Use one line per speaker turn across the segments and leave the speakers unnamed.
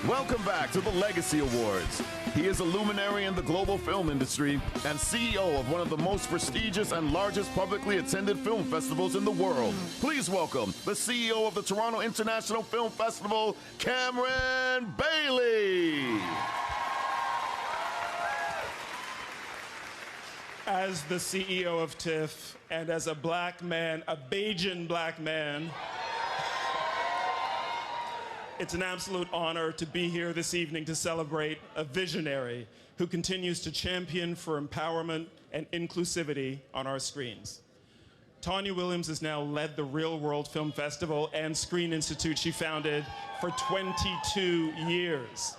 Welcome back to the Legacy Awards. He is a luminary in the global film industry and CEO of one of the most prestigious and largest publicly attended film festivals in the world. Please welcome the CEO of the Toronto International Film Festival, Cameron Bailey.
As the CEO of TIFF and as a black man, a Bajan black man, it's an absolute honor to be here this evening to celebrate a visionary who continues to champion for empowerment and inclusivity on our screens. Tonya Williams has now led the Reelworld Film Festival and Screen Institute she founded for 22 years.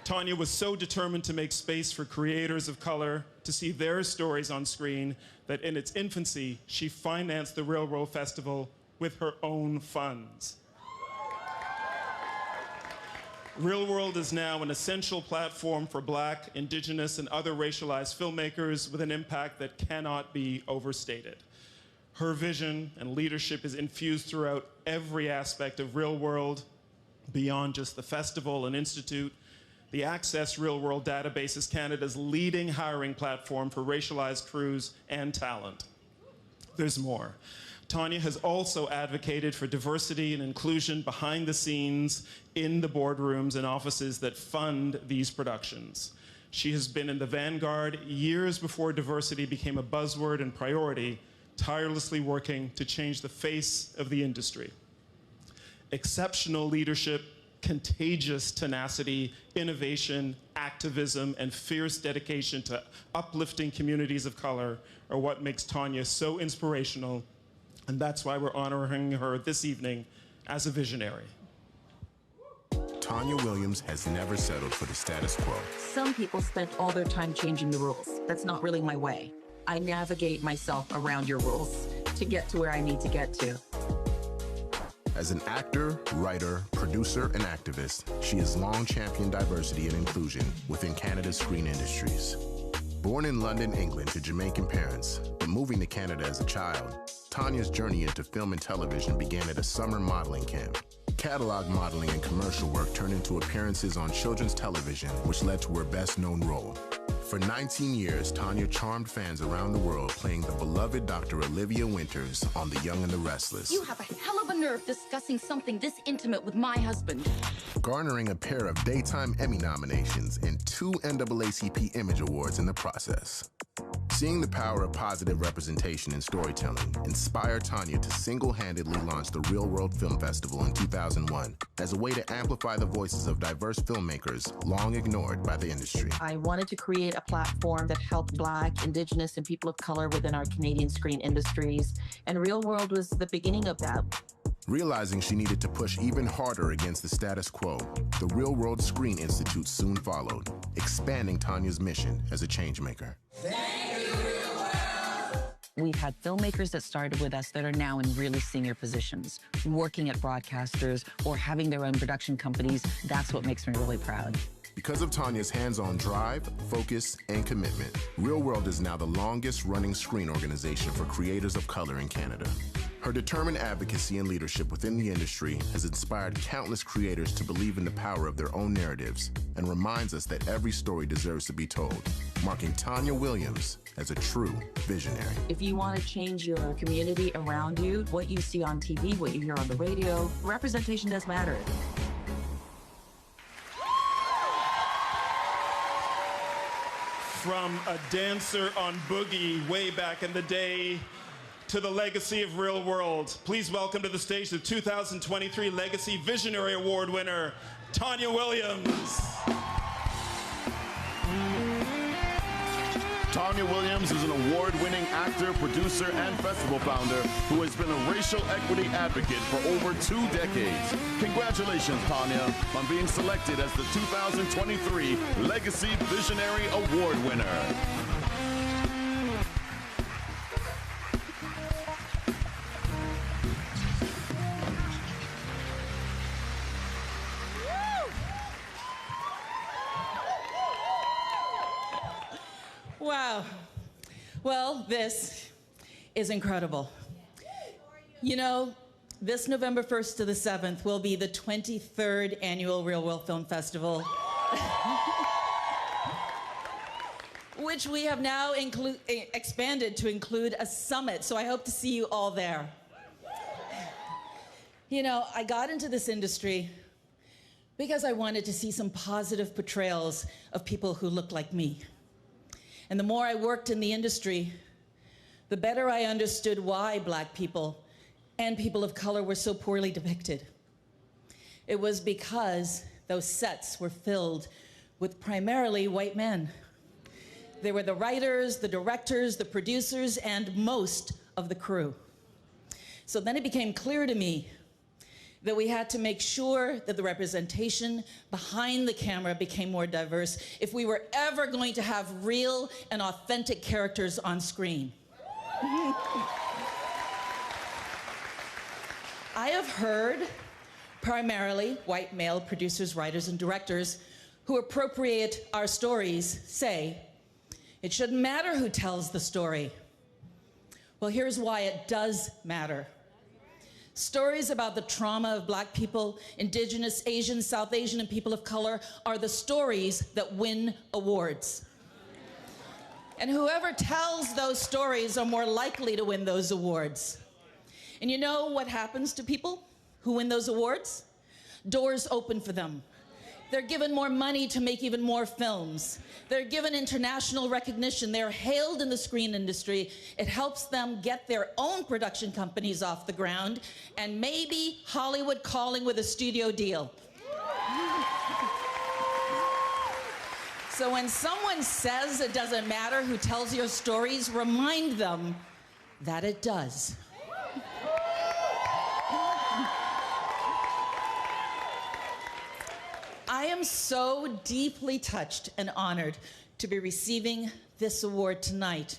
Tonya was so determined to make space for creators of color to see their stories on screen that in its infancy, she financed the Reelworld Festival with her own funds. Reelworld is now an essential platform for Black, Indigenous, and other racialized filmmakers with an impact that cannot be overstated. Her vision and leadership is infused throughout every aspect of Reelworld, beyond just the festival and institute. The Access Reelworld database is Canada's leading hiring platform for racialized crews and talent. There's more. Tonya has also advocated for diversity and inclusion behind the scenes in the boardrooms and offices that fund these productions. She has been in the vanguard years before diversity became a buzzword and priority, tirelessly working to change the face of the industry. Exceptional leadership, contagious tenacity, innovation, activism, and fierce dedication to uplifting communities of color are what makes Tonya so inspirational. And that's why we're honoring her this evening as a visionary.
Tonya Williams has never settled for the status quo.
Some people spend all their time changing the rules. That's not really my way. I navigate myself around your rules to get to where I need to get to.
As an actor, writer, producer, and activist, she has long championed diversity and inclusion within Canada's screen industries. Born in London, England to Jamaican parents, but moving to Canada as a child, Tonya's journey into film and television began at a summer modeling camp. Catalog modeling and commercial work turned into appearances on children's television, which led to her best-known role. For 19 years, Tonya charmed fans around the world playing the beloved Dr. Olivia Winters on The Young and the Restless.
You have a hell of a nerve discussing something this intimate with my husband.
Garnering a pair of Daytime Emmy nominations and 2 NAACP Image Awards in the process. Seeing the power of positive representation in storytelling inspired Tonya to single-handedly launch the Reelworld Film Festival in 2001 as a way to amplify the voices of diverse filmmakers long ignored by the industry.
I wanted to create a platform that helped Black, Indigenous, and people of color within our Canadian screen industries, and Reelworld was the beginning of that.
Realizing she needed to push even harder against the status quo, the Reelworld Screen Institute soon followed, expanding Tonya's mission as a changemaker.
We've had filmmakers that started with us that are now in really senior positions, working at broadcasters or having their own production companies. That's what makes me really proud.
Because of Tonya's hands-on drive, focus, and commitment, Reelworld is now the longest-running screen organization for creators of color in Canada. Her determined advocacy and leadership within the industry has inspired countless creators to believe in the power of their own narratives and reminds us that every story deserves to be told, marking Tonya Williams as a true visionary.
If you want to change your community around you, what you see on TV, what you hear on the radio, representation does matter.
From a dancer on Boogie way back in the day to the legacy of Reelworld, please welcome to the stage the 2023 Legacy Visionary Award winner, Tonya Williams.
Tonya Williams is an award-winning actor, producer, and festival founder who has been a racial equity advocate for over 2 decades. Congratulations, Tonya, on being selected as the 2023 Legacy Visionary Award winner.
Wow. Well, this is incredible. You know, this November 1st to the 7th will be the 23rd annual Reelworld Film Festival, which we have now expanded to include a summit, so I hope to see you all there. You know, I got into this industry because I wanted to see some positive portrayals of people who look like me. And the more I worked in the industry, the better I understood why Black people and people of color were so poorly depicted. It was because those sets were filled with primarily white men. They were the writers, the directors, the producers, and most of the crew. So then it became clear to me that we had to make sure that the representation behind the camera became more diverse if we were ever going to have real and authentic characters on screen. I have heard primarily white male producers, writers, and directors who appropriate our stories say, it shouldn't matter who tells the story. Well, here's why it does matter. Stories about the trauma of Black people, Indigenous, Asian, South Asian, and people of color are the stories that win awards. And whoever tells those stories are more likely to win those awards. And you know what happens to people who win those awards? Doors open for them. They're given more money to make even more films. They're given international recognition. They're hailed in the screen industry. It helps them get their own production companies off the ground, and maybe Hollywood calling with a studio deal. So when someone says it doesn't matter who tells your stories, remind them that it does. I am so deeply touched and honored to be receiving this award tonight,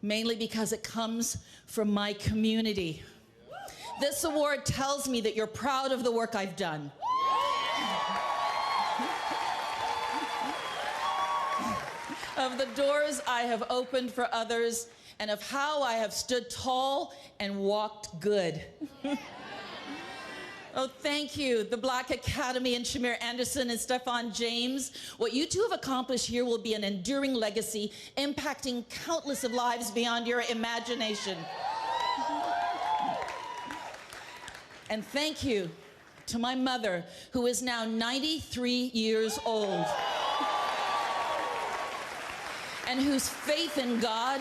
mainly because it comes from my community. This award tells me that you're proud of the work I've done. Of the doors I have opened for others, and of how I have stood tall and walked good. Oh, thank you, the Black Academy and Shamir Anderson and Stefan James. What you two have accomplished here will be an enduring legacy, impacting countless of lives beyond your imagination. And thank you to my mother, who is now 93 years old, and whose faith in God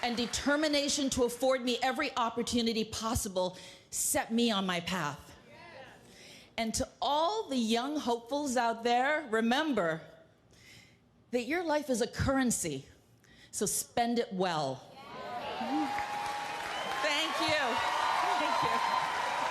and determination to afford me every opportunity possible set me on my path. And to all the young hopefuls out there, remember that your life is a currency, so spend it well. Yeah.